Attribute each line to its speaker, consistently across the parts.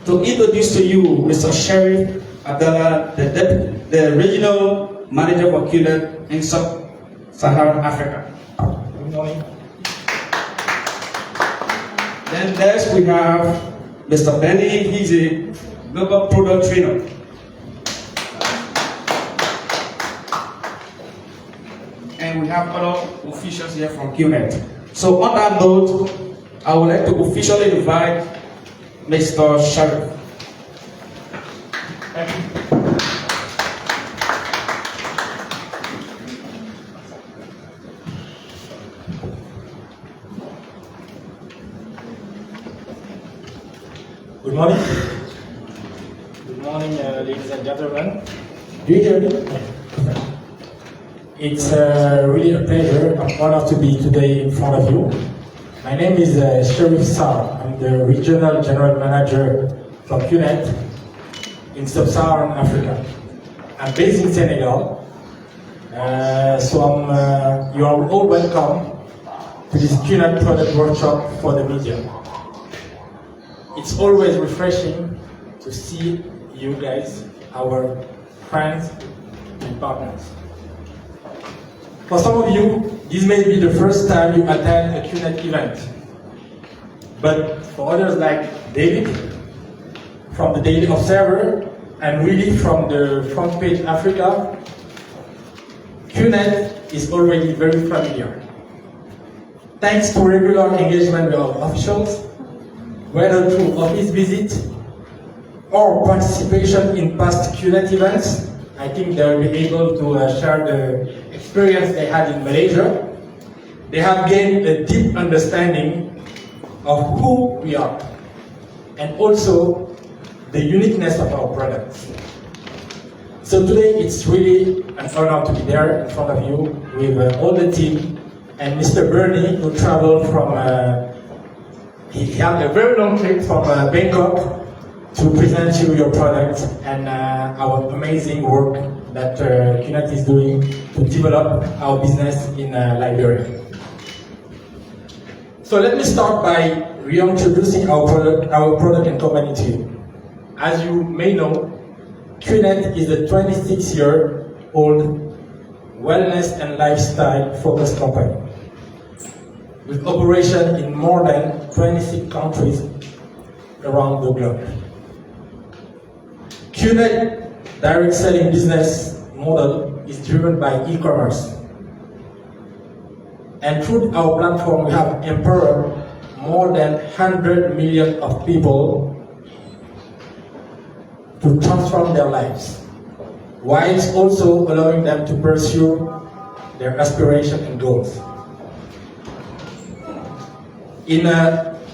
Speaker 1: to introduce to you Mr. Sheriff Abdallah, the Regional Manager for QNET in Sub-Saharan Africa.
Speaker 2: Good morning.
Speaker 1: Then next we have Mr. Benny. He's a Global Product Trainer. And we have other officials here from QNET. So on that note, I would like to officially invite Mr. Sheriff.
Speaker 2: Thank you. Good morning. Good morning, ladies and gentlemen. Do you hear me? It's really a pleasure. I'm honored to be today in front of you. My name is Sheriff Sarr. I'm the Regional General Manager for QNET in Sub-Saharan Africa. I'm based in Senegal, so you are all welcome to this QNET product workshop for the media. It's always refreshing to see you guys, our friends and partners. For some of you, this may be the first time you attend a QNET event. But for others like David, from the Daily Observer, and really from the Front Page Africa, QNET is already very familiar. Thanks to regular engagement with our officials, whether through office visit or participation in past QNET events, I think they'll be able to share the experience they had in Malaysia. They have gained a deep understanding of who we are and also the uniqueness of our products. So today it's really an honor to be there in front of you with all the team and Mr. Bernie, who traveled from, he had a very long trip from Bangkok to present you your product and our amazing work that QNET is doing to develop our business in Liberia. So let me start by reintroducing our product and company to you. As you may know, QNET is a 26-year-old wellness and lifestyle-focused company with operation in more than 26 countries around the globe. QNET direct selling business model is driven by e-commerce. And through our platform, we have empowered more than 100 million of people to transform their lives, while also allowing them to pursue their aspirations and goals. In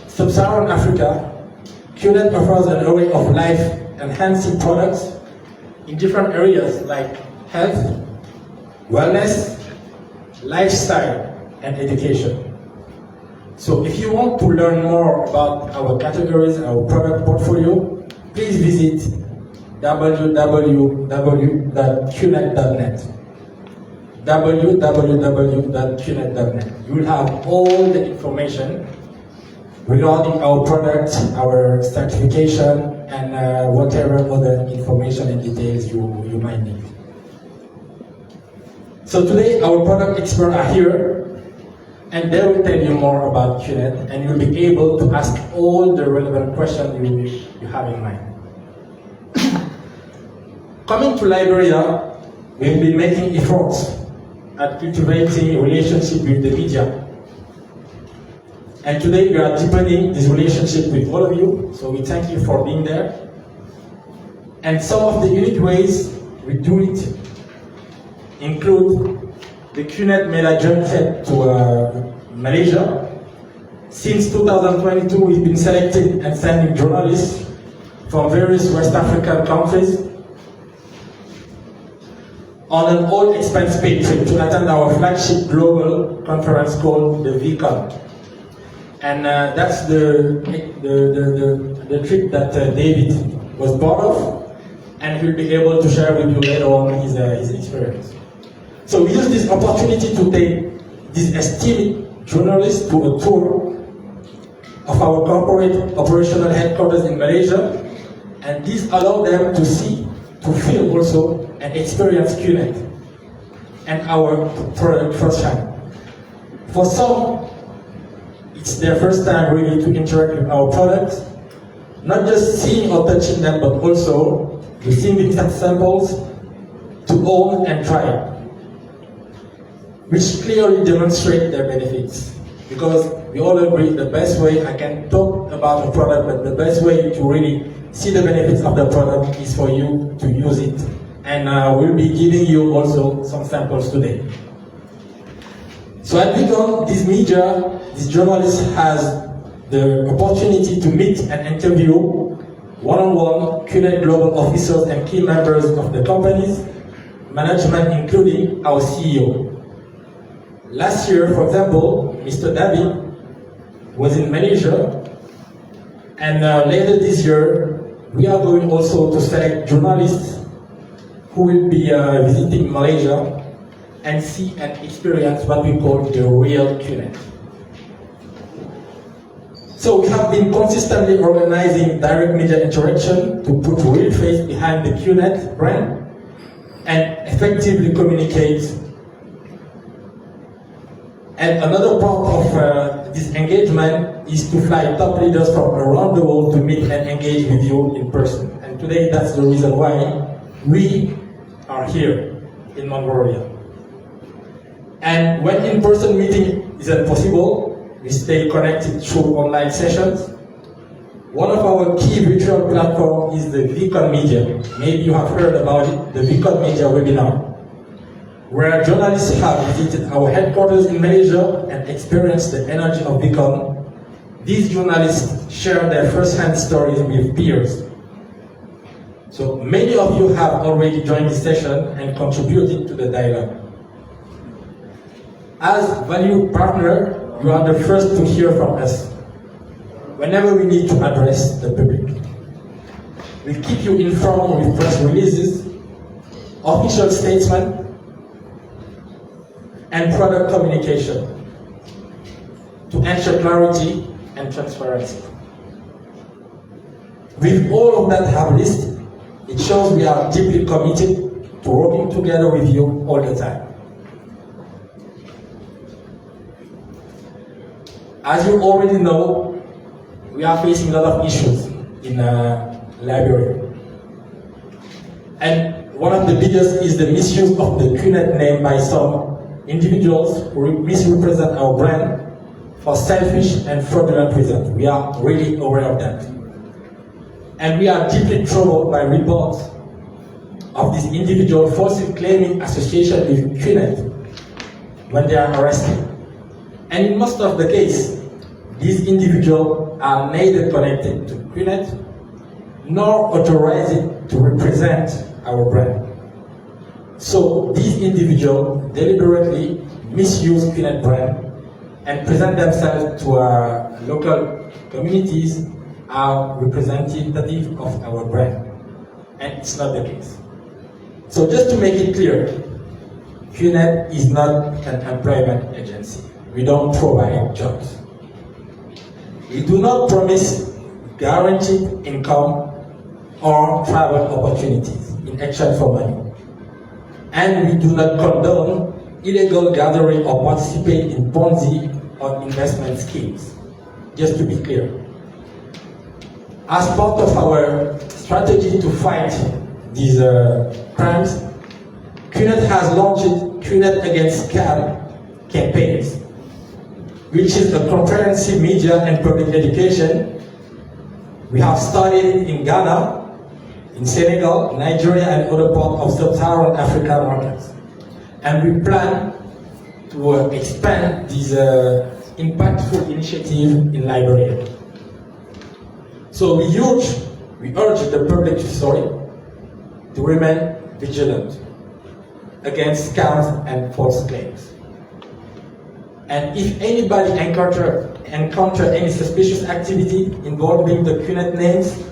Speaker 2: Sub-Saharan Africa, QNET offers an array of life-enhancing products in different areas like health, wellness, lifestyle, and education. So if you want to learn more about our categories, our product portfolio, please visit www.qnet.net. www.qnet.net. You will have all the information regarding our products, our certification, and whatever other information and details you might need. So today our product experts are here, and they will tell you more about QNET, and you'll be able to ask all the relevant questions you have in mind. Coming to Liberia, we've been making efforts at cultivating a relationship with the media. And today we are deepening this relationship with all of you, so we thank you for being there. And some of the unique ways we do it include the QNET made a joint trip to Malaysia. Since 2022, we've been selecting and sending journalists from various West African countries on an all-expense paid trip to attend our flagship global conference called the VCon. And that's the trip that David was part of, and he'll be able to share with you later on his experience. So we use this opportunity to take these esteemed journalists to a tour of our corporate operational headquarters in Malaysia, And this allows them to see, to feel also, and experience QNET and our product firsthand. For some, it's their first time really to interact with our products, not just seeing or touching them, but also receiving samples to own and try, which clearly demonstrate their benefits. Because we all agree the best way I can talk about a product, but the best way to really see the benefits of the product is for you to use it. And we'll be giving you also some samples today. So at Beacon, this media, this journalist has the opportunity to meet and interview one-on-one QNET global officers and key members of the company's management, including our CEO. Last year, for example, Mr. David was in Malaysia, and later this year, we are going also to select journalists who will be visiting Malaysia and see and experience what we call the real QNET. So we have been consistently organizing direct media interaction to put real face behind the QNET brand and effectively communicate. And another part of this engagement is to fly top leaders from around the world to meet and engage with you in person. And today that's the reason why we are here in Mongolia. And when in-person meeting isn't possible, we stay connected through online sessions. One of our key virtual platforms is the Beacon Media. Maybe you have heard about it, the Beacon Media webinar, where journalists have visited our headquarters in Malaysia and experienced the energy of Beacon. These journalists share their first-hand stories with peers. So many of you have already joined this session and contributed to the dialogue. As valued partner, you are the first to hear from us whenever we need to address the public. We keep you informed with press releases, official statements, and product communication to ensure clarity and transparency. With all of that have listed, it shows we are deeply committed to working together with you all the time. As you already know, we are facing a lot of issues in Liberia. And one of the biggest is the misuse of the QNET name by some individuals who misrepresent our brand for selfish and fraudulent reasons. We are really aware of that. And we are deeply troubled by reports of these individuals falsely claiming association with QNET when they are arrested. And in most of the case, these individuals are neither connected to QNET nor authorized to represent our brand. So these individuals deliberately misuse QNET brand and present themselves to our local communities as representative of our brand. And it's not the case. So just to make it clear, QNET is not an employment agency. We don't provide jobs. We do not promise guaranteed income or travel opportunities in exchange for money. And we do not condone illegal gathering or participate in Ponzi or investment schemes. Just to be clear. As part of our strategy to fight these crimes, QNET has launched QNET Against Scam campaigns, which is a comprehensive media and public education. We have started it in Ghana, in Senegal, Nigeria, and other parts of sub-Saharan African markets. And we plan to expand this impactful initiative in Liberia. So we urge the public, to remain vigilant against scams and false claims. And if anybody encounter any suspicious activity involving the QNET names,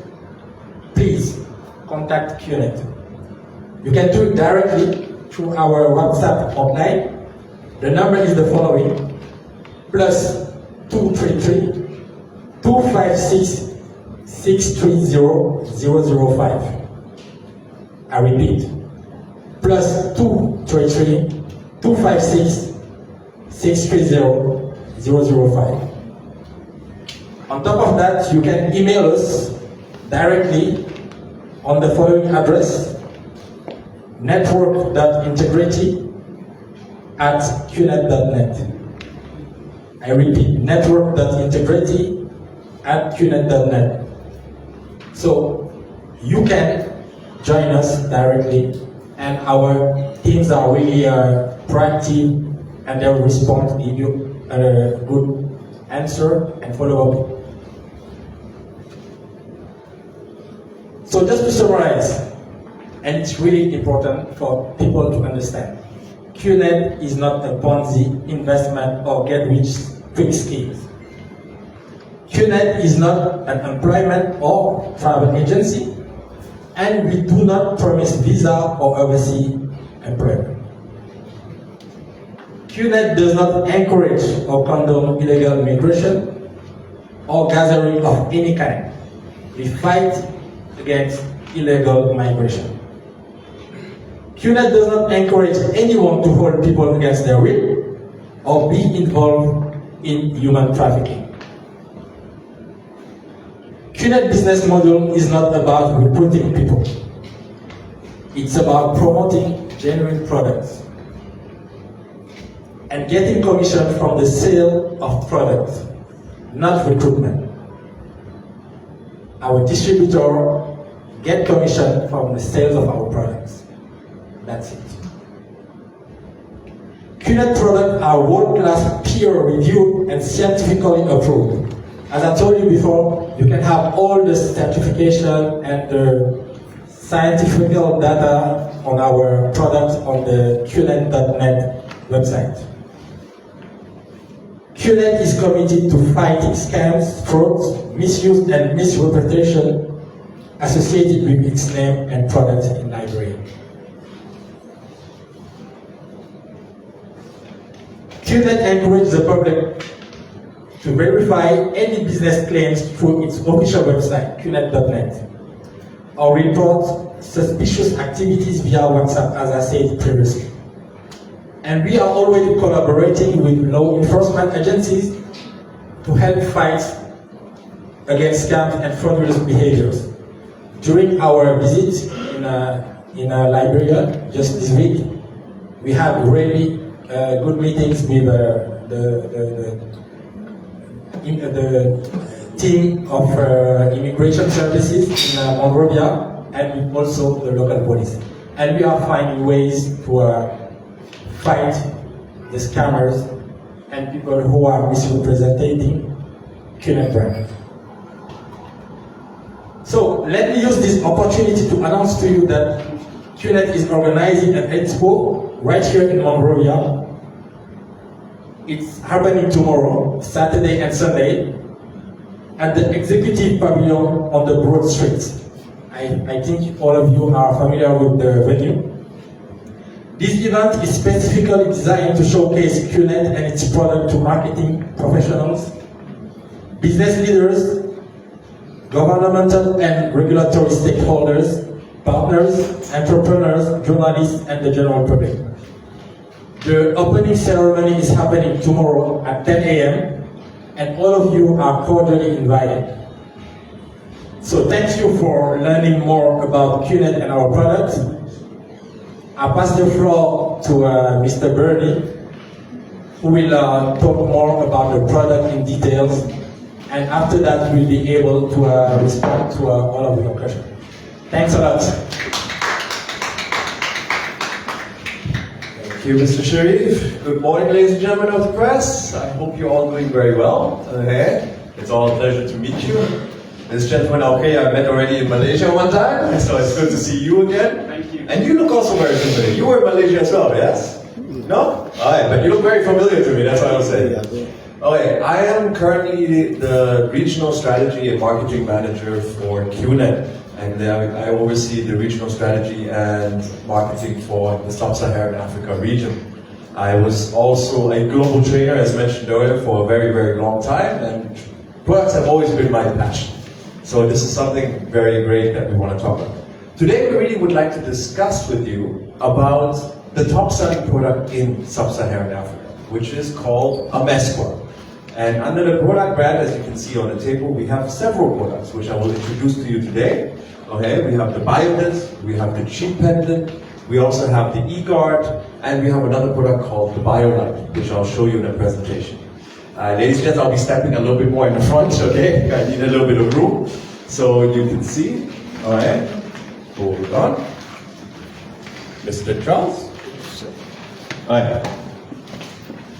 Speaker 2: please contact QNET. You can do it directly through our WhatsApp hotline. The number is the following: +233 256 630-005. I repeat, plus 233-256-630-005. On top of that, you can email us directly on the following address: network.integrity@qnet.net. I repeat, network.integrity@qnet.net. So you can join us directly, and our teams are really proactive, and they'll respond to you a good answer and follow up. So just to summarize, and it's really important for people to understand, QNET is not a Ponzi investment or get-rich-quick scheme. QNET is not an employment or travel agency, and we do not promise visa or overseas employment. QNET does not encourage or condone illegal immigration or gathering of any kind. We fight against illegal migration. QNET does not encourage anyone to hold people against their will or be involved in human trafficking. QNET business model is not about recruiting people. It's about promoting genuine products and getting commission from the sale of products, not recruitment. Our distributor get commission from the sales of our products. That's it. QNET products are world-class, peer-reviewed, and scientifically approved. As I told you before, you can have all the certification and the scientific data on our products on the QNET.net website. QNET is committed to fighting scams, frauds, misuse, and misrepresentation associated with its name and products in Liberia. QNET encourages the public to verify any business claims through its official website, QNET.net, or report suspicious activities via WhatsApp, as I said previously. And we are already collaborating with law enforcement agencies to help fight against scams and fraudulent behaviors. During our visit in Liberia just this week, we had really good meetings with the team of immigration services in Monrovia, and with also the local police. And we are finding ways to fight the scammers and people who are misrepresenting QNET brand. So let me use this opportunity to announce to you that QNET is organizing an expo right here in Monrovia. It's happening tomorrow, Saturday and Sunday, at the Executive Pavilion on the Broad Street. I think all of you are familiar with the venue. This event is specifically designed to showcase QNET and its product to marketing professionals, business leaders, governmental and regulatory stakeholders, partners, entrepreneurs, journalists, and the general public. The opening ceremony is happening tomorrow at 10 a.m. and all of you are cordially invited. So thank you for learning more about QNET and our products. I pass the floor to Mr. Bernie, who will talk more about the product in details, and after that we'll be able to respond to all of your questions. Thanks a lot.
Speaker 3: Thank you, Mr. Sharif. Good morning, ladies and gentlemen of the press. I hope you're all doing very well. It's all a pleasure to meet you. This gentleman, okay, I met already in Malaysia one time, so it's good to see you again.
Speaker 1: Thank you.
Speaker 3: And you look also very familiar. You were in Malaysia as well, yes? No? Alright, but you look very familiar to me, that's what I was saying. Okay, I am currently the Regional Strategy and Marketing Manager for QNET, and I oversee the regional strategy and marketing for the Sub-Saharan Africa region. I was also a global trainer, as mentioned earlier, for a very, very long time, and products have always been my passion. So this is something very great that we want to talk about. Today we really would like to discuss with you about the top selling product in sub-Saharan Africa, which is called Amesqua. And under the product brand, as you can see on the table, we have several products which I will introduce to you today. Okay, we have the BioDisc, we have the Cheek Pendant, we also have the eGuard, and we have another product called the BioLight, which I'll show you in a presentation. Ladies and gentlemen, I'll be stepping a little bit more in the front, okay? I need a little bit of room so you can see. Alright, hold on. Mr. Charles? Alright.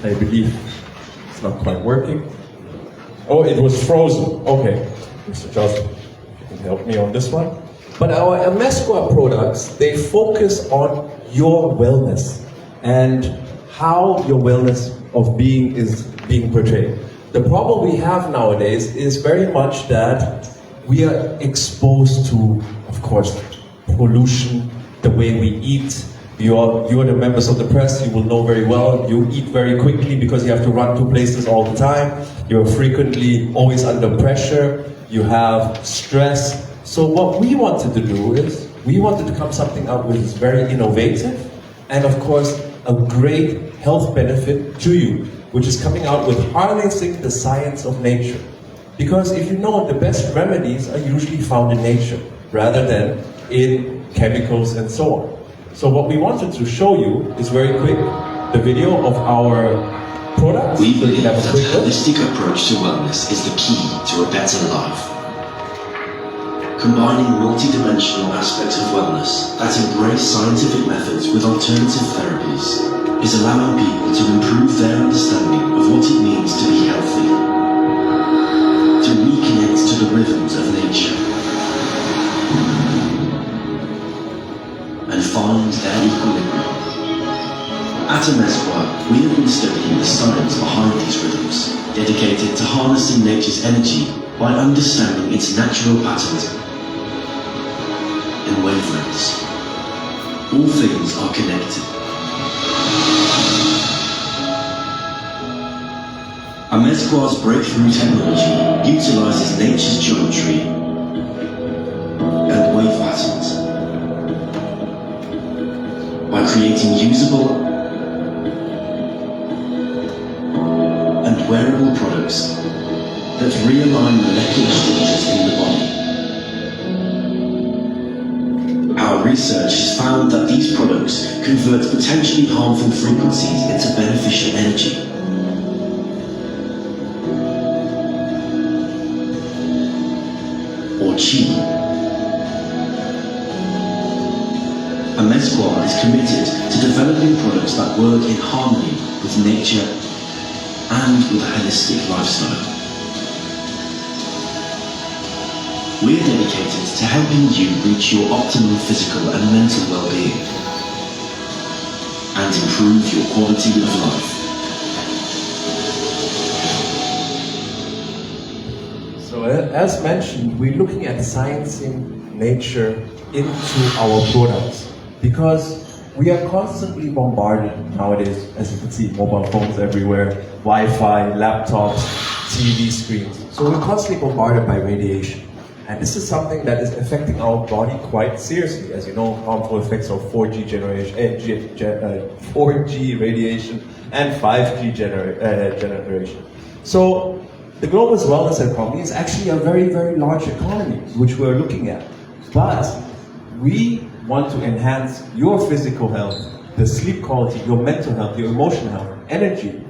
Speaker 3: I believe it's not quite working. Oh, it was frozen. Okay. Mr. Charles, you can help me on this one. But our Amesqua products, they focus on your wellness and how your wellness of being is being portrayed. The problem we have nowadays is very much that we are exposed to, of course, pollution, the way we eat. You're the members of the press, you will know very well, you eat very quickly because you have to run to places all the time. You're frequently always under pressure, you have stress. So what we wanted to do is, we wanted to come something up which is very innovative and of course a great health benefit to you, which is coming out with harnessing the science of nature. Because if you know, the best remedies are usually found in nature rather than in chemicals and so on. So what we wanted to show you is very quick, the video of our product.
Speaker 4: We believe that a holistic approach to wellness is the key to a better life. Combining multidimensional aspects of wellness that embrace scientific methods with alternative therapies is allowing people to improve their understanding of what it means to be healthy, to reconnect to the rhythms of nature, and find their equilibrium. At Amesqua, we have been studying the science behind these rhythms, dedicated to harnessing nature's energy by understanding its natural patterns and wavelengths. All things are connected. Amesqua's breakthrough technology utilizes nature's geometry and wave patterns by creating usable and wearable products that realign molecular structures in the body. Our research has found that these products convert potentially harmful frequencies into beneficial energy. Or Qi. Amesqua is committed to developing products that work in harmony with nature and with a holistic lifestyle. We're dedicated to helping you reach your optimal physical and mental well-being and improve your quality of life.
Speaker 3: So as mentioned, we're looking at sciencing nature into our products because we are constantly bombarded nowadays, as you can see, mobile phones everywhere, Wi-Fi, laptops, TV screens. So we're constantly bombarded by radiation. And this is something that is affecting our body quite seriously. As you know, harmful effects of 4G radiation and 5G generation. So the global wellness economy is actually a very, very large economy, which we're looking at. But we want to enhance your physical health, the sleep quality, your mental health, your emotional health, energy,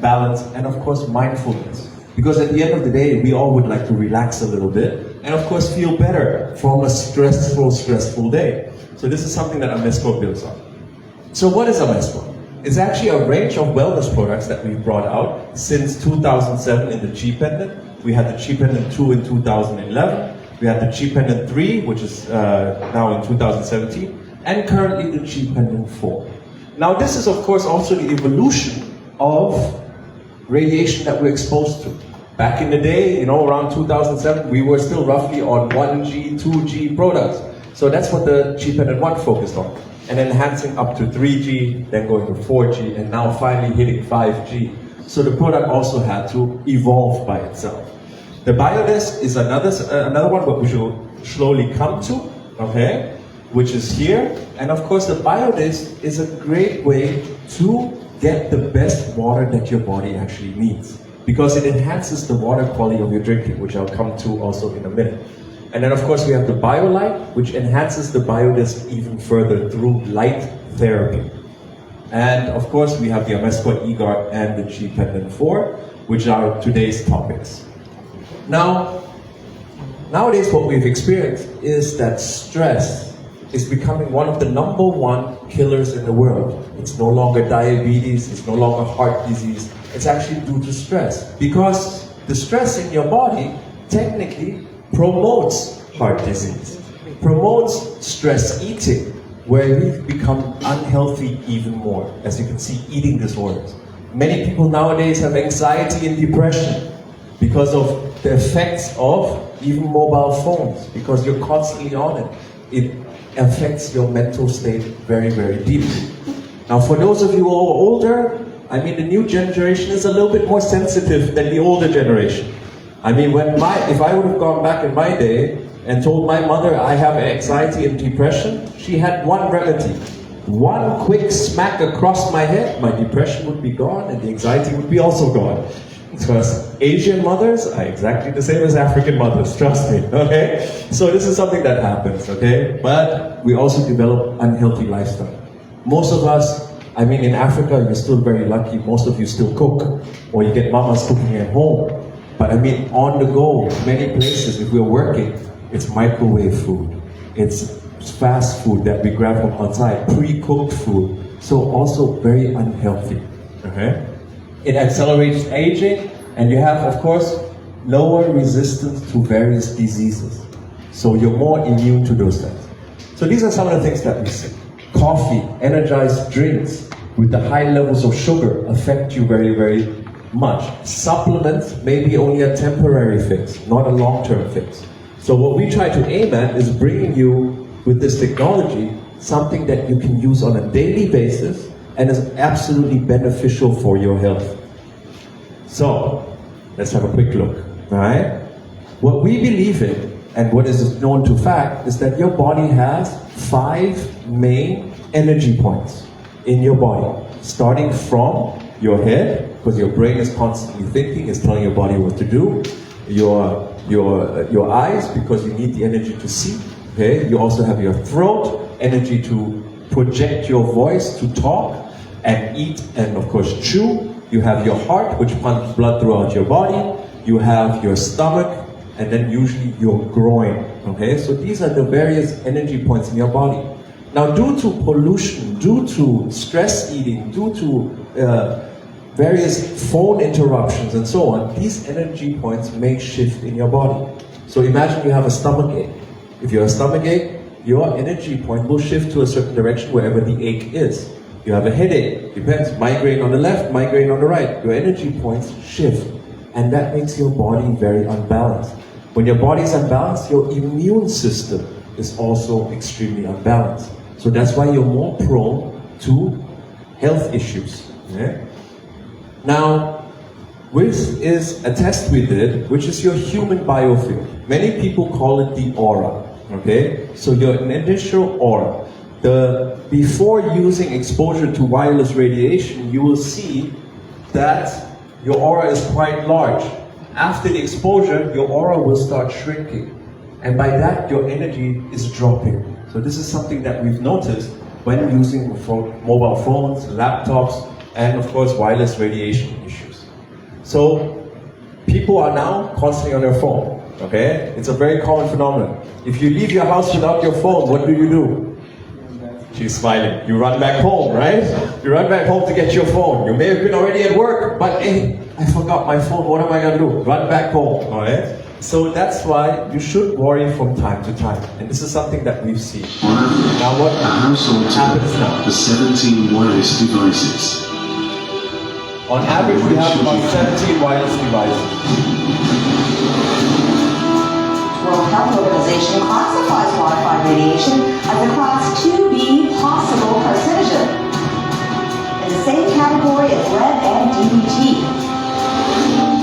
Speaker 3: balance, and of course mindfulness. Because at the end of the day, we all would like to relax a little bit and of course feel better from a stressful day. So this is something that Amesqua builds on. So what is Amesqua? It's actually a range of wellness products that we've brought out since 2007 in the Cheek Pendant. We had the Cheek Pendant 2 in 2011. We had the Cheek Pendant 3, which is now in 2017. And currently the Cheek Pendant 4. Now this is of course also the evolution of radiation that we're exposed to. Back in the day, around 2007, we were still roughly on 1G, 2G products. So that's what the Cheek Pendant 1 focused on. And enhancing up to 3G, then going to 4G, and now finally hitting 5G. So the product also had to evolve by itself. The BioDesk is another one that we should slowly come to, okay, which is here. And of course, the BioDesk is a great way to get the best water that your body actually needs, because it enhances the water quality of your drinking, which I'll come to also in a minute. And then of course we have the BioLight, which enhances the BioDesk even further through light therapy. And of course we have the Amesqua eGuard and the G Pendant 4, which are today's topics. Now, nowadays what we've experienced is that stress is becoming one of the #1 killers in the world. It's no longer diabetes, it's no longer heart disease, it's actually due to stress. Because the stress in your body technically promotes heart disease, promotes stress eating, where we become unhealthy even more. As you can see, eating disorders. Many people nowadays have anxiety and depression because of the effects of even mobile phones, because you're constantly on it. It affects your mental state very, very deeply. Now, for those of you who are older, I mean, the new generation is a little bit more sensitive than the older generation. I mean, if I would have gone back in my day and told my mother I have anxiety and depression, she had one remedy. One quick smack across my head, my depression would be gone and the anxiety would be also gone. Because Asian mothers are exactly the same as African mothers, trust me, okay? So this is something that happens, okay? But we also develop unhealthy lifestyle. Most of us, I mean in Africa, you're still very lucky, most of you still cook, or you get mamas cooking at home. But I mean on the go, many places, if we're working, it's microwave food. It's fast food that we grab from outside, pre-cooked food. So also very unhealthy, okay? It accelerates aging, and you have, of course, lower resistance to various diseases. So you're more immune to those things. So these are some of the things that we see. Coffee, energized drinks with the high levels of sugar affect you very, very much. Supplements may be only a temporary fix, not a long-term fix. So what we try to aim at is bringing you, with this technology, something that you can use on a daily basis and is absolutely beneficial for your health. So, let's have a quick look, alright? What we believe in, and what is known to fact, is that your body has 5 main energy points in your body, starting from your head, because your brain is constantly thinking, is telling your body what to do, your eyes, because you need the energy to see, okay? You also have your throat, energy to project your voice, to talk, and eat, and of course chew. You have your heart, which pumps blood throughout your body. You have your stomach, and then usually your groin, okay? So these are the various energy points in your body. Now, due to pollution, due to stress eating, due to various phone interruptions and so on, these energy points may shift in your body. So imagine you have a stomach ache. If you have a stomach ache, your energy point will shift to a certain direction wherever the ache is. You have a headache, depends, migraine on the left, migraine on the right. Your energy points shift, and that makes your body very unbalanced. When your body is unbalanced, your immune system is also extremely unbalanced. So that's why you're more prone to health issues. Okay? Now, this is a test we did, which is your human biofield. Many people call it the aura. Okay? So your initial aura. Before using exposure to wireless radiation, you will see that your aura is quite large. After the exposure, your aura will start shrinking. And by that, your energy is dropping. So this is something that we've noticed when using mobile phones, laptops, and of course, wireless radiation issues. So people are now constantly on their phone, okay? It's a very common phenomenon. If you leave your house without your phone, what do? She's smiling. You run back home, right? You run back home to get your phone. You may have been already at work, but hey, I forgot my phone. What am I gonna do? Run back home, all right? So that's why you should worry from time to time. And this is something that we've seen.
Speaker 4: On average,
Speaker 3: Now what
Speaker 4: a household
Speaker 3: happens now?
Speaker 4: has 17 wireless devices.
Speaker 3: On average, we have about 17 wireless devices.
Speaker 5: World Health Organization classifies Wi-Fi radiation as a class 2B possible carcinogen, in the same category as lead and DDT.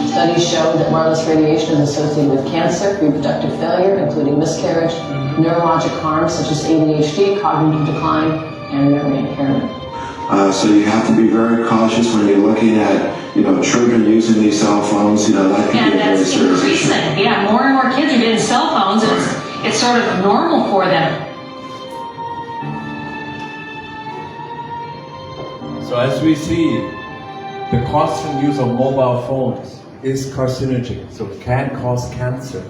Speaker 5: Studies show that wireless
Speaker 6: ultraviolet radiation is associated with cancer, reproductive failure, including miscarriage, neurologic harms such as ADHD, cognitive decline, and memory impairment.
Speaker 4: So you have to be very cautious when you're looking at, children using these cell phones. That can be a very
Speaker 7: that's
Speaker 4: serious issue.
Speaker 7: increasing. Yeah, more and more kids are getting cell phones, and it's sort of normal for them.
Speaker 3: So as we see, the constant use of mobile phones is carcinogenic, so it can cause cancer.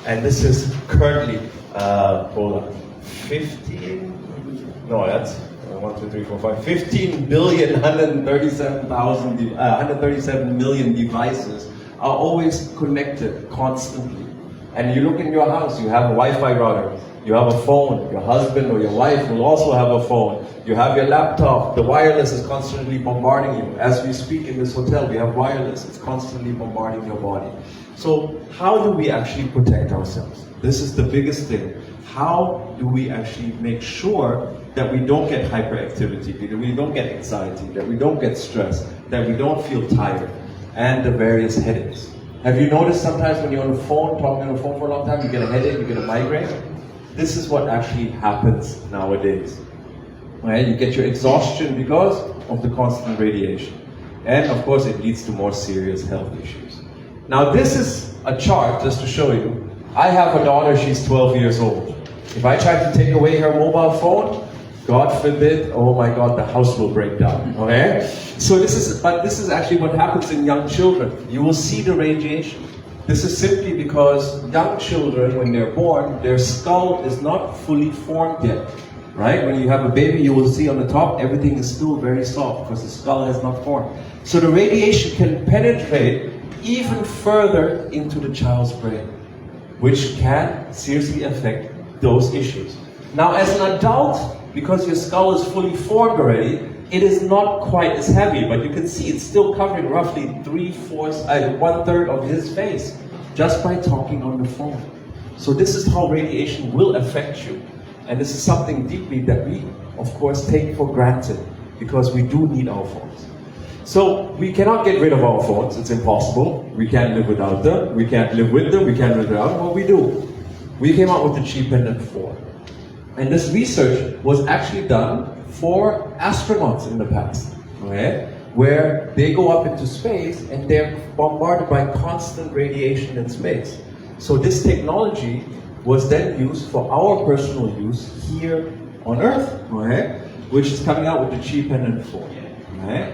Speaker 3: And this is currently, 137 million devices are always connected constantly. And you look in your house, you have a Wi-Fi router, you have a phone, your husband or your wife will also have a phone, you have your laptop, the wireless is constantly bombarding you. As we speak in this hotel, we have wireless, it's constantly bombarding your body. So how do we actually protect ourselves? This is the biggest thing. How do we actually make sure that we don't get hyperactivity, that we don't get anxiety, that we don't get stressed, that we don't feel tired, and the various headaches? Have you noticed sometimes when you're on the phone, talking on the phone for a long time, you get a headache, you get a migraine? This is what actually happens nowadays. Right? You get your exhaustion because of the constant radiation. And of course it leads to more serious health issues. Now this is a chart just to show you. I have a daughter, she's 12 years old. If I try to take away her mobile phone, God forbid, oh my God, the house will break down, okay? So this is actually what happens in young children. You will see the radiation. This is simply because young children, when they're born, their skull is not fully formed yet, right? When you have a baby, you will see on the top, everything is still very soft because the skull has not formed. So the radiation can penetrate even further into the child's brain, which can seriously affect those issues. Now, as an adult, because your skull is fully formed already, it is not quite as heavy, but you can see it's still covering roughly 1/3 of his face just by talking on the phone. So this is how radiation will affect you. And this is something deeply that we, of course, take for granted because we do need our phones. So we cannot get rid of our phones, it's impossible. We can't live without them, we can't live with them, we can't live without them. What we do? We came out with the Chi Pendant 4. And this research was actually done for astronauts in the past, okay? Where they go up into space and they're bombarded by constant radiation in space. So this technology was then used for our personal use here on Earth, okay? Which is coming out with the Chi Pendant 4, okay?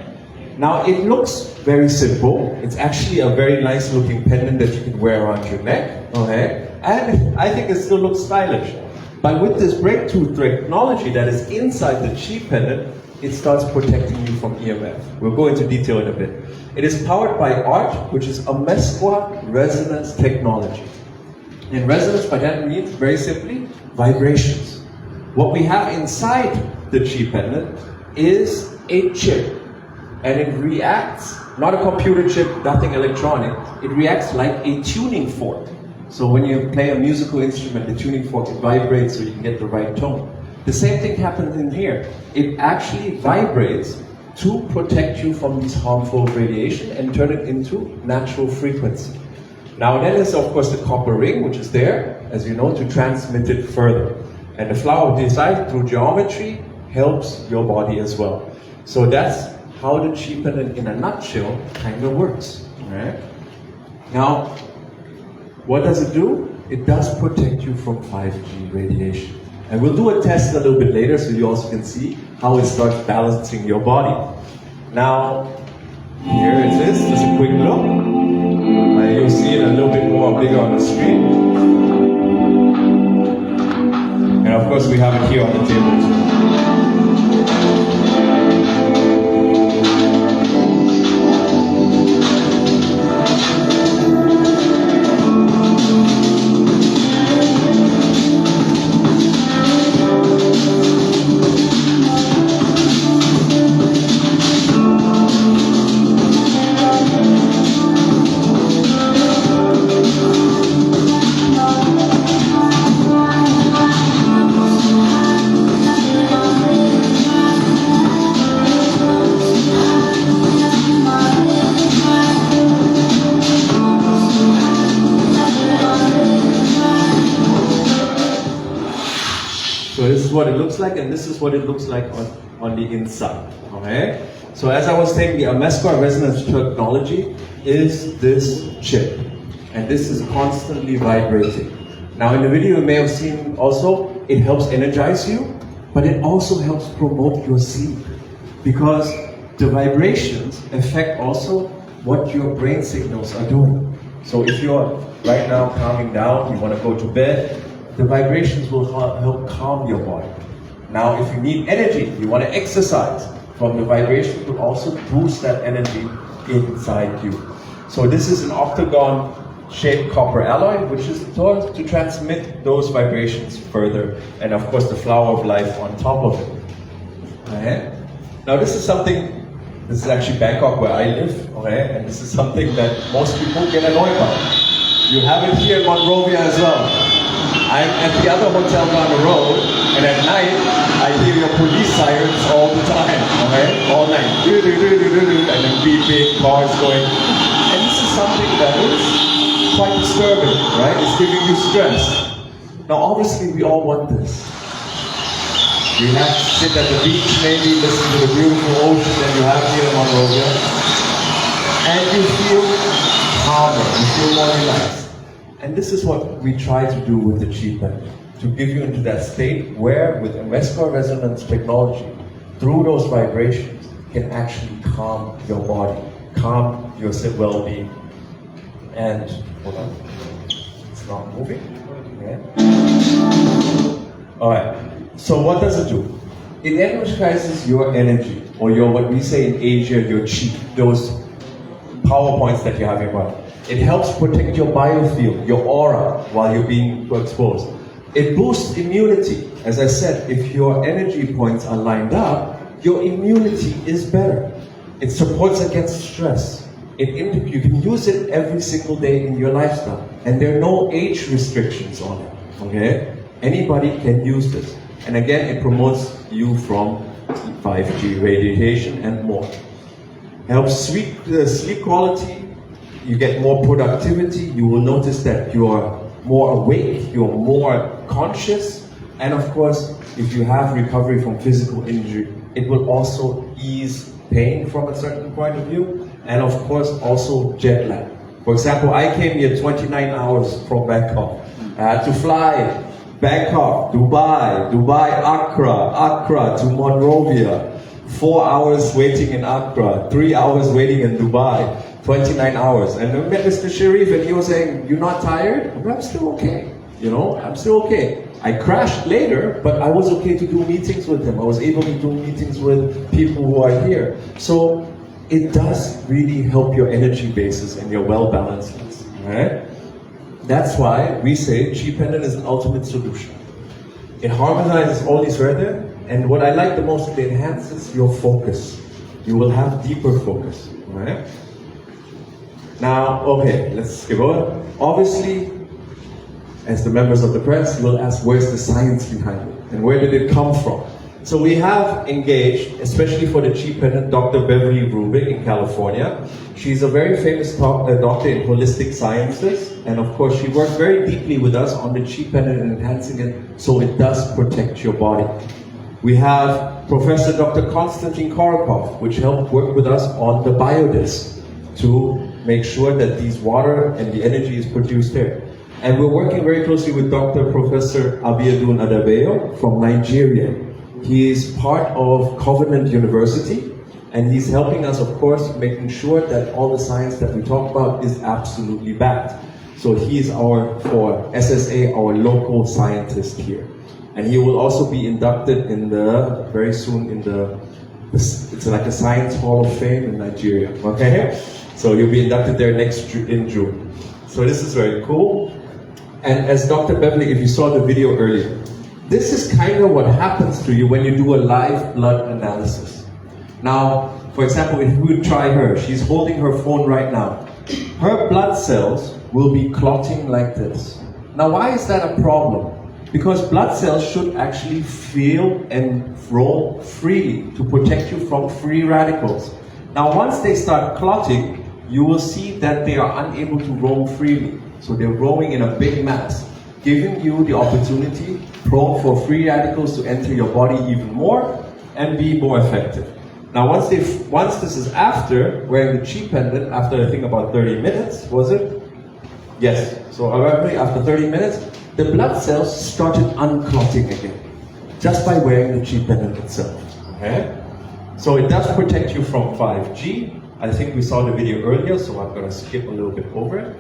Speaker 3: Now it looks very simple. It's actually a very nice looking pendant that you can wear around your neck, okay? And I think it still looks stylish. But with this breakthrough technology that is inside the Chi Pendant, it starts protecting you from EMF. We'll go into detail in a bit. It is powered by ART, which is a mesqua resonance technology. And resonance by that means, very simply, vibrations. What we have inside the Chi Pendant is a chip. And it reacts, not a computer chip, nothing electronic, it reacts like a tuning fork. So when you play a musical instrument, the tuning fork, it vibrates so you can get the right tone. The same thing happens in here. It actually vibrates to protect you from this harmful radiation and turn it into natural frequency. Now then is of course the copper ring, which is there, as you know, to transmit it further. And the flower design through geometry helps your body as well. So that's how the Chi Pendant in a nutshell kind of works. Right? Now, what does it do? It does protect you from 5G radiation. And we'll do a test a little bit later so you also can see how it starts balancing your body. Now, here it is, just a quick look. You'll see it a little bit more bigger on the screen. And of course we have it here on the table too. So this is what it looks like, and this is what it looks like on the inside. Okay? So as I was saying, the Amescor resonance technology is this chip, and this is constantly vibrating. Now in the video you may have seen also, it helps energize you, but it also helps promote your sleep, because the vibrations affect also what your brain signals are doing. So if you're right now calming down, you want to go to bed, the vibrations will help calm your body. Now if you need energy, you want to exercise, from the vibration will also boost that energy inside you. So this is an octagon shaped copper alloy, which is thought to transmit those vibrations further, and of course the flower of life on top of it. Okay? Now this is actually Bangkok where I live, okay? And this is something that most people get annoyed by. You have it here in Monrovia as well. I'm at the other hotel down the road, and at night I hear your police sirens all the time, okay? All night, and then beeping, cars going. And this is something that is quite disturbing, right? It's giving you stress. Now obviously we all want this. You have to sit at the beach maybe, listen to the beautiful ocean that you have here in Monrovia, and you feel calmer, you feel more relaxed. And this is what we try to do with the Chi Pen, to give you into that state where, with Amescor resonance technology, through those vibrations, can actually calm your body, calm your well-being. And, hold on, it's not moving. Okay. All right. So what does it do? It energizes your energy, or your, what we say in Asia, your chi, those power points that you have in your body. It helps protect your biofield, your aura, while you're being exposed. It boosts immunity. As I said, if your energy points are lined up, your immunity is better. It supports against stress. You can use it every single day in your lifestyle. And there are no age restrictions on it, okay? Anybody can use this. And again, it promotes you from 5G radiation and more. Helps sleep quality. You get more productivity. You will notice that you are more awake, you're more conscious. And of course, if you have recovery from physical injury, it will also ease pain from a certain point of view. And of course, also jet lag. For example, I came here 29 hours from Bangkok. I had to fly Bangkok, Dubai, Accra to Monrovia. 4 hours waiting in Accra, 3 hours waiting in Dubai, 29 hours. And I met Mr. Sharif and he was saying, "You're not tired?" I'm still okay. You know, I'm still okay. I crashed later, but I was okay to do meetings with him. I was able to do meetings with people who are here. So it does really help your energy bases and your well-balancedness. Right? That's why we say Chi Pendant is an ultimate solution. It harmonizes all these rhythms, and what I like the most, it enhances your focus. You will have deeper focus. Right? Now, okay, let's skip over. Obviously, as the members of the press, you will ask, where's the science behind it? And where did it come from? So we have engaged, especially for the Chi Pendant, Dr. Beverly Rubik in California. She's a very famous doctor in holistic sciences. And of course, she worked very deeply with us on the Chi Pendant and enhancing it so it does protect your body. We have Professor Dr. Konstantin Korakov, which helped work with us on the biodisc to make sure that these water and the energy is produced there. And we're working very closely with Dr. Professor Abiodun Adebayo from Nigeria. He is part of Covenant University, and he's helping us, of course, making sure that all the science that we talk about is absolutely backed. So he is for SSA, our local scientist here. And he will also be inducted very soon it's like a Science Hall of Fame in Nigeria, okay? So you'll be inducted there in June. So this is very cool. And as Dr. Beverly, if you saw the video earlier, this is kind of what happens to you when you do a live blood analysis. Now, for example, if we would try her, she's holding her phone right now. Her blood cells will be clotting like this. Now, why is that a problem? Because blood cells should actually feel and roll freely to protect you from free radicals. Now, once they start clotting, you will see that they are unable to roam freely. So they're growing in a big mass, giving you the opportunity, prone for free radicals to enter your body even more and be more effective. Now, once this is after wearing the chi pendant, after I think about 30 minutes, was it? Yes. So apparently after 30 minutes, the blood cells started unclotting again, just by wearing the chi pendant itself. Okay? So it does protect you from 5G. I think we saw the video earlier, so I'm going to skip a little bit over it.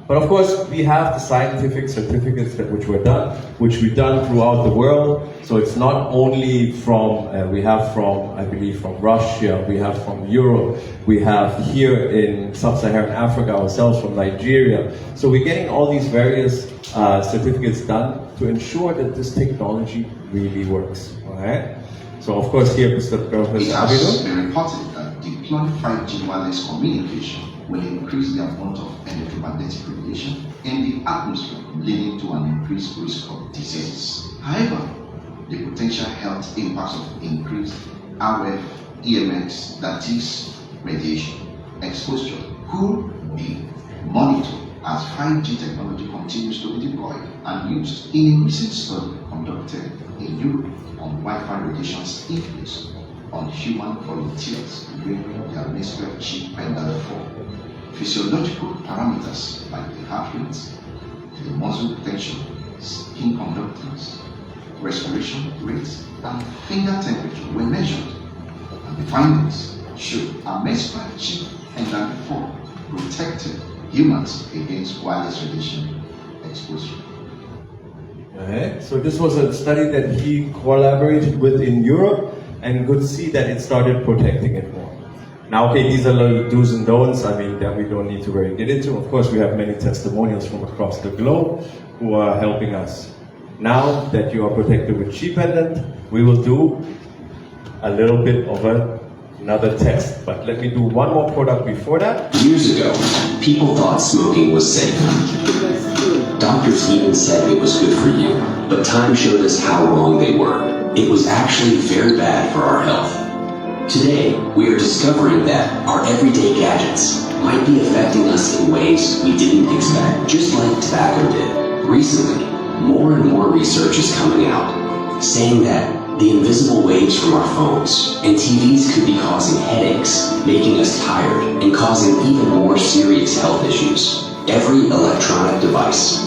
Speaker 3: But of course, we have the scientific certificates which we've done throughout the world. So it's not only from, we have from, I believe, from Russia, we have from Europe, we have here in Sub-Saharan Africa ourselves from Nigeria. So we're getting all these various certificates done to ensure that this technology really works. All right? So of course here, Mr. Professor
Speaker 8: It has been reported that deploying 5G wireless communication will increase the amount of electromagnetic radiation in the atmosphere, leading to an increased risk of diseases. However, the potential health impacts of increased RF EMX, that is radiation exposure, could be monitored as 5G technology continues to be deployed and used. In a recent study conducted in Europe on Wi-Fi radiation's influence on human volunteers wearing their menstrual chip pendant for physiological parameters like the heart rate, the muscle tension, skin conductance, respiration rates, and finger temperature were measured. And the findings showed a menstrual chip pendant for protected humans against wireless radiation exposure.
Speaker 3: Okay. So this was a study that he collaborated with in Europe, and could see that it started protecting it more. Now, okay, these are little do's and don'ts, I mean, that we don't need to really get into. Of course, we have many testimonials from across the globe who are helping us. Now that you are protected with chi pendant, we will do a little bit of another test. But let me do one more product before that.
Speaker 4: Years ago, people thought smoking was safe. Doctors even said it was good for you, but time showed us how wrong they were. It was actually very bad for our health. Today, we are discovering that our everyday gadgets might be affecting us in ways we didn't expect, just like tobacco did. Recently, more and more research is coming out, saying that the invisible waves from our phones and TVs could be causing headaches, making us tired, and causing even more serious health issues. Every electronic device,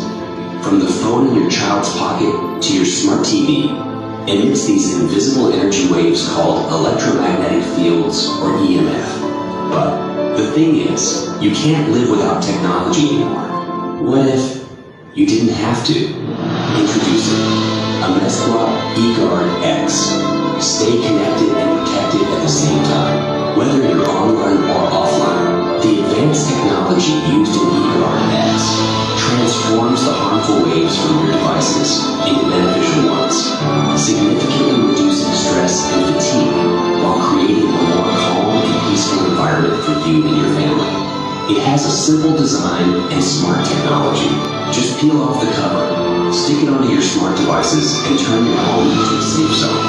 Speaker 4: from the phone in your child's pocket to your smart TV, emits these invisible energy waves called electromagnetic fields, or EMF. But the thing is, you can't live without technology anymore. What if you didn't have to? Introducing Amesqua eGuard X. Stay connected and protected at the same time. Whether you're online or offline, the advanced technology used in eGuard X transforms the harmful waves from your devices into beneficial ones, significantly reducing stress and fatigue while creating a more calm and peaceful environment for you and your family. It has a simple design and smart technology. Just peel off the cover, stick it onto your smart devices, and turn your home into a safe zone.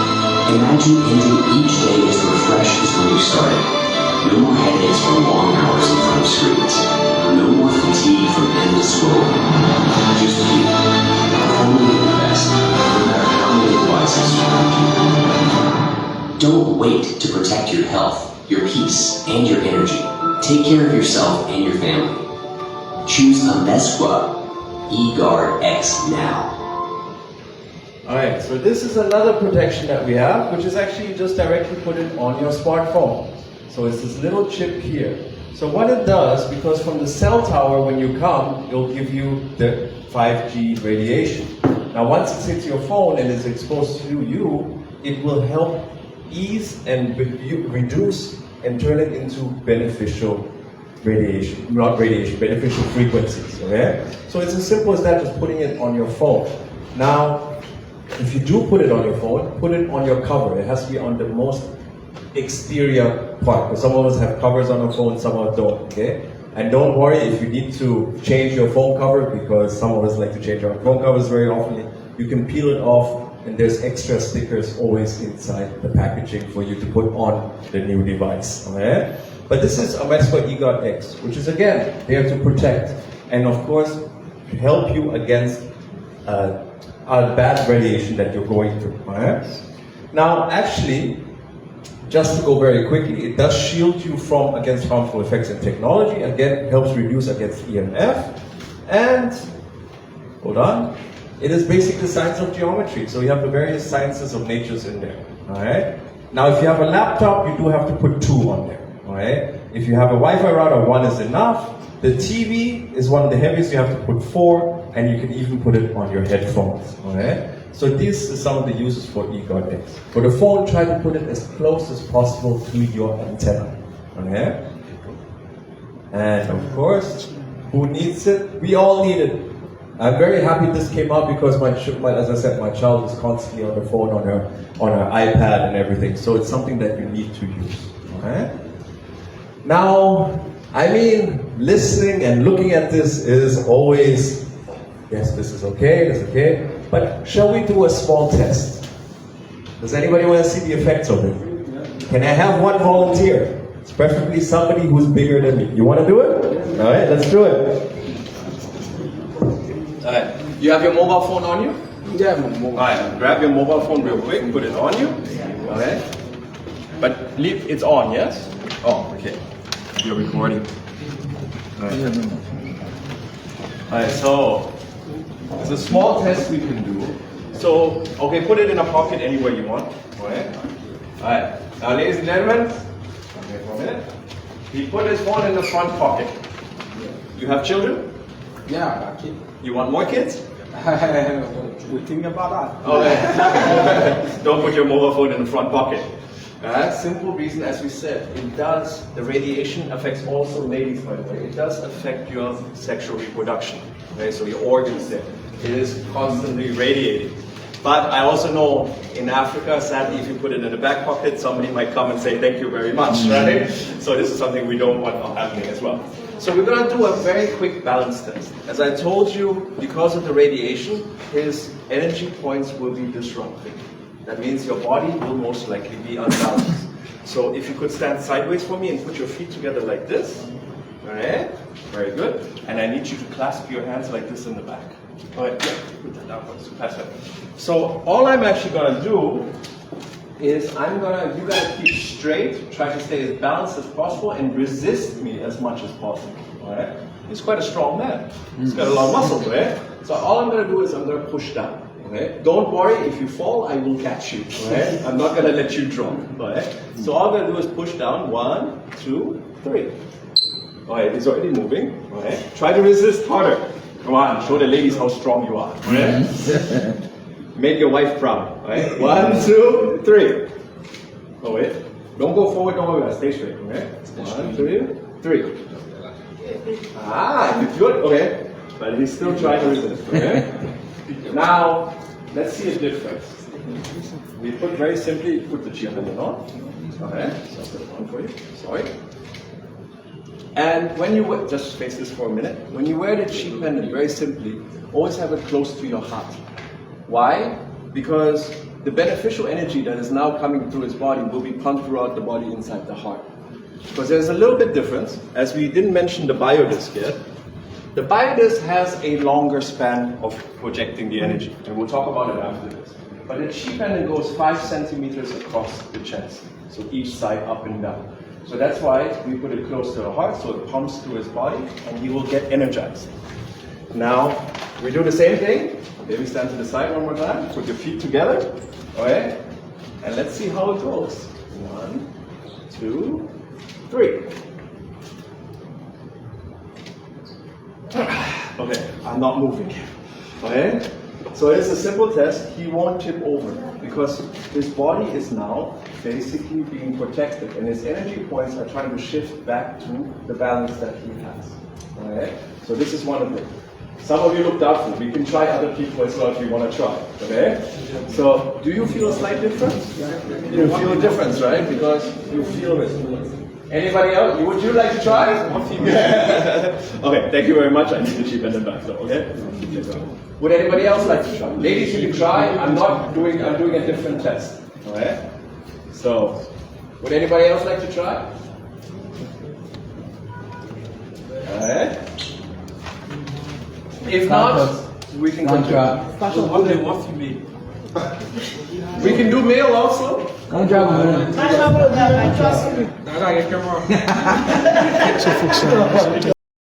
Speaker 4: Imagine ending each day as refreshed as when you started. No more headaches from long hours in front of screens. No more fatigue from endless scrolling. Just you, performing at your best, no matter how many devices surround you. Don't wait to protect your health, your peace, and your energy. Take care of yourself and your family. Choose Amesqua eGuard X now.
Speaker 3: Alright, so this is another protection that we have, which is actually just directly put it on your smartphone. So it's this little chip here. So what it does, because from the cell tower when you come, it'll give you the 5G radiation. Now once it hits your phone and is exposed to you, it will help ease and reduce and turn it into beneficial radiation, not radiation, beneficial frequencies, okay? So it's as simple as that, just putting it on your phone. Now, if you do put it on your phone, put it on your cover. It has to be on the most exterior part, because some of us have covers on our phone, some of us don't, okay? And don't worry if you need to change your phone cover, because some of us like to change our phone covers very often. You can peel it off, and there's extra stickers always inside the packaging for you to put on the new device, okay? But this is Amesqua eGuard X, which is again there to protect and of course help you against bad radiation that you're going through. Alright? Now, actually, just to go very quickly, it does shield you from against harmful effects in technology. Again, it helps reduce against EMF. And, hold on, it is basic the science of geometry. So you have the various sciences of natures in there. Alright? Now, if you have a laptop, you do have to put 2 on there. Alright? If you have a Wi-Fi router, 1 is enough. The TV is one of the heaviest, you have to put 4, and you can even put it on your headphones. Alright? So this is some of the uses for eGov X. For the phone, try to put it as close as possible to your antenna. Okay? And of course, who needs it? We all need it. I'm very happy this came out because as I said, my child is constantly on the phone, on her iPad and everything. So it's something that you need to use. Okay? Now, I mean, listening and looking at this is always, yes, this is okay, this is okay. But shall we do a small test? Does anybody want to see the effects of it? Can I have one volunteer? It's preferably somebody who's bigger than me. You want to do it? All right, let's do it. All right. You have your mobile phone on you?
Speaker 1: Yeah, mobile.
Speaker 3: All right. Grab your mobile phone real quick. Put it on you. All right. But leave it's on, yes? Oh, okay. You're recording. All right. All right. So. It's a small test we can do. So, okay, put it in a pocket anywhere you want. Alright? Alright. Now, ladies and gentlemen, okay, for a minute. He put his phone in the front pocket. You have children?
Speaker 1: Yeah, kid.
Speaker 3: You want more kids?
Speaker 1: We think about that.
Speaker 3: Okay. Don't put your mobile phone in the front pocket. Simple reason, as we said, the radiation affects also ladies, by the way. It does affect your sexual reproduction. Okay, so your organs there. It is constantly radiating. But I also know in Africa, sadly, if you put it in the back pocket, somebody might come and say, thank you very much, right? So this is something we don't want happening as well. So we're going to do a very quick balance test. As I told you, because of the radiation, his energy points will be disrupted. That means your body will most likely be unbalanced. So if you could stand sideways for me and put your feet together like this. Alright? Very good. And I need you to clasp your hands like this in the back. Alright, yeah, put that down first. Perfect. So all I'm actually gonna do is you gotta keep straight, try to stay as balanced as possible and resist me as much as possible. Alright? He's quite a strong man. He's got a lot of muscle, right? So all I'm gonna do is I'm gonna push down. Okay? Don't worry, if you fall, I will catch you. Okay? I'm not going to let you drop. Okay? So all I'm going to do is push down. 1, 2, 3. Okay, he's already moving. Okay? Try to resist harder. Come on, show the ladies how strong you are. Okay? Make your wife proud. Okay? 1, 2, 3. Oh wait. Don't go forward, don't go back. Stay straight. Okay? 1, 2, 3. Ah, you're good. Okay. But he's still trying to resist. Okay? Now, let's see a difference. We put very simply, put the cheek pendant on. Okay, so I'll put it on for you. Sorry. And when you just face this for a minute. When you wear the cheek pendant, very simply, always have it close to your heart. Why? Because the beneficial energy that is now coming through his body will be pumped throughout the body inside the heart. Because there's a little bit difference, as we didn't mention the biodisc yet. The biodisc has a longer span of projecting the energy, and we'll talk about it after this. But the cheek pendant goes 5 centimeters across the chest, so each side up and down. So that's why we put it close to the heart, so it pumps through his body, and he will get energized. Now, we do the same thing. Maybe stand to the side one more time, put your feet together, okay? And let's see how it goes. 1, 2, 3. Okay, I'm not moving. Okay? So it's a simple test. He won't tip over because his body is now basically being protected and his energy points are trying to shift back to the balance that he has. Okay? So this is one of them. Some of you look doubtful. We can try other people as well if you want to try. Okay? So do you feel a slight difference? You feel a difference, right? Because you feel it. Anybody else? Would you like to try? Okay, thank you very much. I need the cheap and the back though, okay? Would anybody else like to try? Ladies, you can try. I'm doing a different test. Alright? So, would anybody else like to try? Alright? If not, We can
Speaker 9: Contract.
Speaker 3: what they want from me. We can do mail also.
Speaker 9: Contract, man.
Speaker 3: I trust you.